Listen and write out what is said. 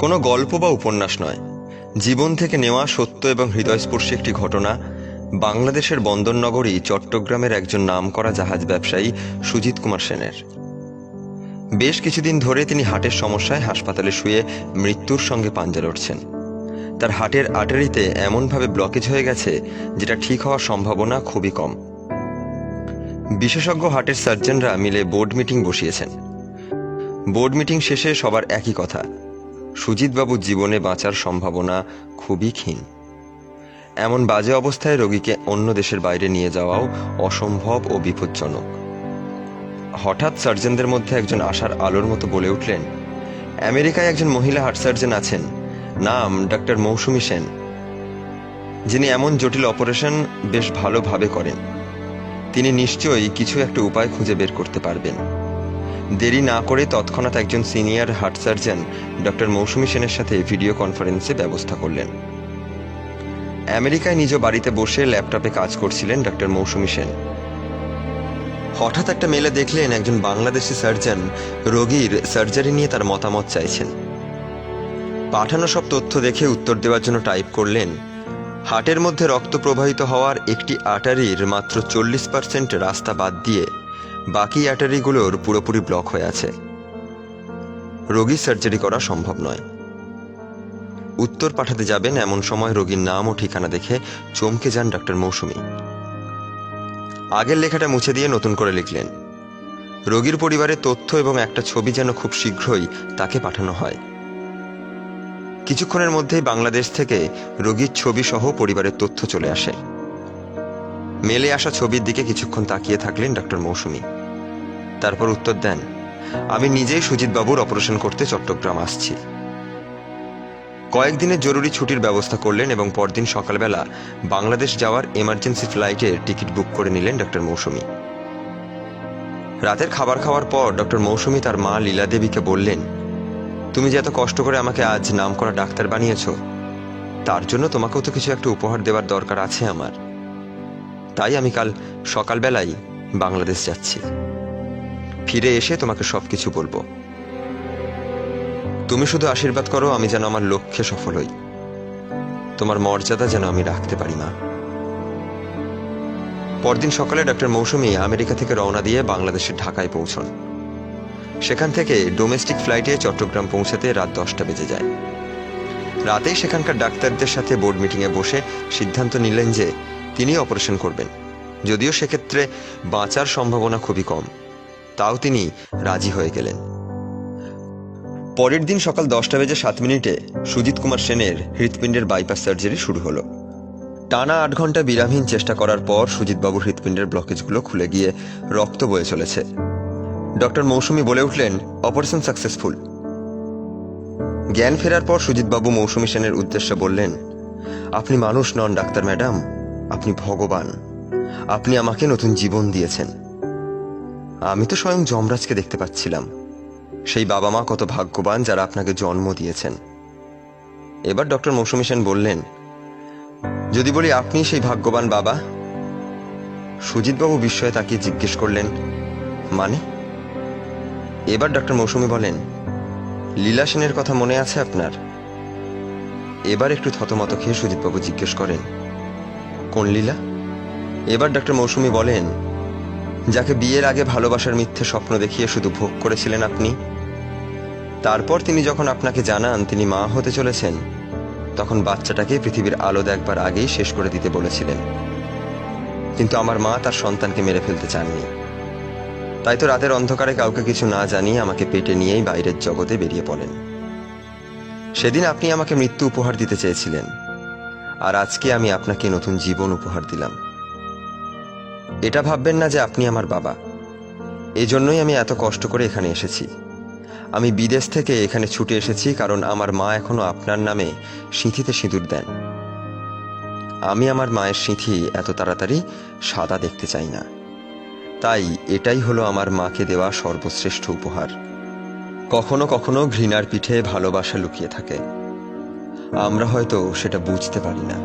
কোনো গল্প বা উপন্যাস নয়, জীবন থেকে নেওয়া সত্য এবং হৃদয়স্পর্শী একটি ঘটনা। বাংলাদেশের বন্দরনগরী চট্টগ্রামের একজন নামকরা জাহাজ ব্যবসায়ী সুজিত কুমার সেনের। বেশ কিছুদিন ধরে তিনি হার্টের সমস্যায় হাসপাতালে শুয়ে মৃত্যুর সঙ্গে পাঞ্জা লড়ছেন। তার হার্টের আর্টারিতে এমনভাবে ব্লকেজ হয়ে গেছে যেটা ঠিক হওয়ার সম্ভাবনা খুবই কম। বিশেষজ্ঞ হার্টের সার্জনরা মিলে বোর্ড মিটিং বসিয়েছেন। বোর্ড মিটিং শেষে সবার একই কথা, সুজিতবাবুর জীবনে বাঁচার সম্ভাবনা খুবই ক্ষীণ। এমন বাজে অবস্থায় রোগীকে অন্য দেশের বাইরে নিয়ে যাওয়াও অসম্ভব ও বিপজ্জনক। হঠাৎ সার্জনদের মধ্যে একজন আশার আলোর মতো বলে উঠলেন, আমেরিকায় একজন মহিলা হার্ট সার্জন আছেন, নাম ডক্টর মৌসুমী সেন, যিনি এমন জটিল অপারেশন বেশ ভালোভাবে করেন। তিনি নিশ্চয়ই কিছু একটা উপায় খুঁজে বের করতে পারবেন। দেরি না করে তৎক্ষণাৎ একজন সিনিয়র হার্ট সার্জন ডক্টর মৌসুমী সেনের সাথে ভিডিও কনফারেন্সে ব্যবস্থা করলেন। আমেরিকায় নিজ বাড়িতে বসে ল্যাপটপে কাজ করছিলেন ডক্টর মৌসুমী সেন। হঠাৎ একটা মেলে দেখলেন একজন বাংলাদেশি সার্জন রোগীর সার্জারি নিয়ে তার মতামত চাইছেন। পাঠানো সব তথ্য দেখে উত্তর দেওয়ার জন্য টাইপ করলেন, হার্টের মধ্যে রক্ত প্রবাহিত হওয়ার একটি আর্টারির মাত্র 40% রাস্তা বাদ দিয়ে বাকি আর্টারিগুলোর পুরোপুরি ব্লক হয়ে আছে। রোগীর সার্জারি করা সম্ভব নয়। উত্তর পাঠাতে যাবেন এমন সময় রোগীর নাম ও ঠিকানা দেখে চমকে যান ডক্টর মৌসুমী। আগের লেখাটা মুছে দিয়ে নতুন করে লিখলেন, রোগীর পরিবারের তথ্য এবং একটা ছবি যেন খুব শীঘ্রই তাকে পাঠানো হয়। কিছুক্ষণের মধ্যেই বাংলাদেশ থেকে রোগীর ছবি সহ পরিবারের তথ্য চলে আসে। মেলে আসা ছবির দিকে কিছুক্ষণ তাকিয়ে থাকলেন ডক্টর মৌসুমী। তারপর উত্তর দেন, আমি নিজেই সুজিতবাবুর অপারেশন করতে চট্টগ্রাম আসছি। কয়েকদিনের জরুরি ছুটির ব্যবস্থা করলেন এবং পরদিন সকালবেলা বাংলাদেশ যাওয়ার এমার্জেন্সি ফ্লাইটের টিকিট বুক করে নিলেন ডক্টর মৌসুমী। রাতের খাবার খাওয়ার পর ডক্টর মৌসুমী তার মা লীলা দেবীকে বললেন, তুমি যে এত কষ্ট করে আমাকে আজ নামকরা ডাক্তার বানিয়েছ, তার জন্য তোমাকেও তো কিছু একটা উপহার দেওয়ার দরকার আছে আমার। তাই আমি কাল সকালবেলাই বাংলাদেশ যাচ্ছি। ফিরে এসে তোমাকে সবকিছু বলবো। তুমি শুধু আশীর্বাদ করো আমি যেন আমার লক্ষ্যে সফল হই। তোমার মর্যাদা যেন আমি রাখতে পারি মা। পরদিন সকালে ডক্টর মৌসুমী আমেরিকা থেকে রওনা দিয়ে বাংলাদেশের ঢাকায় পৌঁছন। সেখান থেকে ডোমেস্টিক ফ্লাইটে চট্টগ্রাম পৌঁছাতে রাত 10টা বেজে যায়। রাতেই সেখানকার ডাক্তারদের সাথে বোর্ড মিটিংয়ে বসে সিদ্ধান্ত নিলেন যে তিনি অপারেশন করবেন, যদিও সেক্ষেত্রে বাঁচার সম্ভাবনা খুবই কম। তাও তিনি রাজি হয়ে গেলেন। পরের দিন সকাল 10:07 সুজিত কুমার সেনের হৃৎপিণ্ডের বাইপাস সার্জারি শুরু হলো। টানা 8 ঘন্টা বিরামহীন চেষ্টা করার পর সুজিতবাবুর হৃৎপিণ্ডের ব্লকেজগুলো খুলে গিয়ে রক্ত বয়ে চলেছে। ডক্টর মৌসুমী বলে উঠলেন, অপারেশন সাকসেসফুল। জ্ঞান ফেরার পর সুজিতবাবু মৌসুমী সেনের উদ্দেশ্যে বললেন, আপনি মানুষ নন ডাক্তার ম্যাডাম, আপনি ভগবান। আপনি আমাকে নতুন জীবন দিয়েছেন। আমি তো স্বয়ং যমরাজকে দেখতে পাচ্ছিলাম। সেই বাবা মা কত ভাগ্যবান যারা আপনাকে জন্ম দিয়েছেন। এবার ডক্টর মৌসুমী সেন বললেন, যদি বলি আপনি সেই ভাগ্যবান বাবা? সুজিতবাবু বিস্ময়ে তাকিয়ে জিজ্ঞেস করলেন, মানে? এবার ডক্টর মৌসুমী বলেন, লীলা সেনের কথা মনে আছে আপনার? এবার একটু থতমত খেয়ে সুজিতবাবু জিজ্ঞেস করেন, কোন লীলা? এবার ডক্টর মৌসুমী বলেন, যাকে বিয়ের আগে ভালোবাসার মিথ্যে স্বপ্ন দেখিয়ে শুধু ভোগ করেছিলেন আপনি। তারপর তিনি যখন আপনাকে জানান তিনি মা হতে চলেছেন, তখন বাচ্চাটাকে পৃথিবীর আলো দেখবার আগেই শেষ করে দিতে বলেছিলেন। কিন্তু আমার মা তার সন্তানকে মেরে ফেলতে চাননি। তাই তো রাতের অন্ধকারে কাউকে কিছু না জানিয়ে আমাকে পেটে নিয়েই বাইরের জগতে বেরিয়ে পড়েন। সেদিন আপনি আমাকে মৃত্যু উপহার দিতে চেয়েছিলেন, আর আজকে আমি আপনাকে নতুন জীবন উপহার দিলাম। এটা ভাববেন না যে আপনি আমার বাবা। এজন্যই আমি এত কষ্ট করে এখানে এসেছি। আমি বিদেশ থেকে এখানে ছুটে এসেছি কারণ আমার মা এখনো আপনার নামে সিঁথিতে সিঁদুর দেন। আমি আমার মায়ের সিঁথি এত তাড়াতাড়ি সাদা দেখতে চাই না। তাই এটাই হলো আমার মাকে দেওয়া সর্বশ্রেষ্ঠ উপহার। কখনো কখনো ঘৃণার পিঠে ভালোবাসা লুকিয়ে থাকে, আমরা হয়তো সেটা বুঝতে পারি না।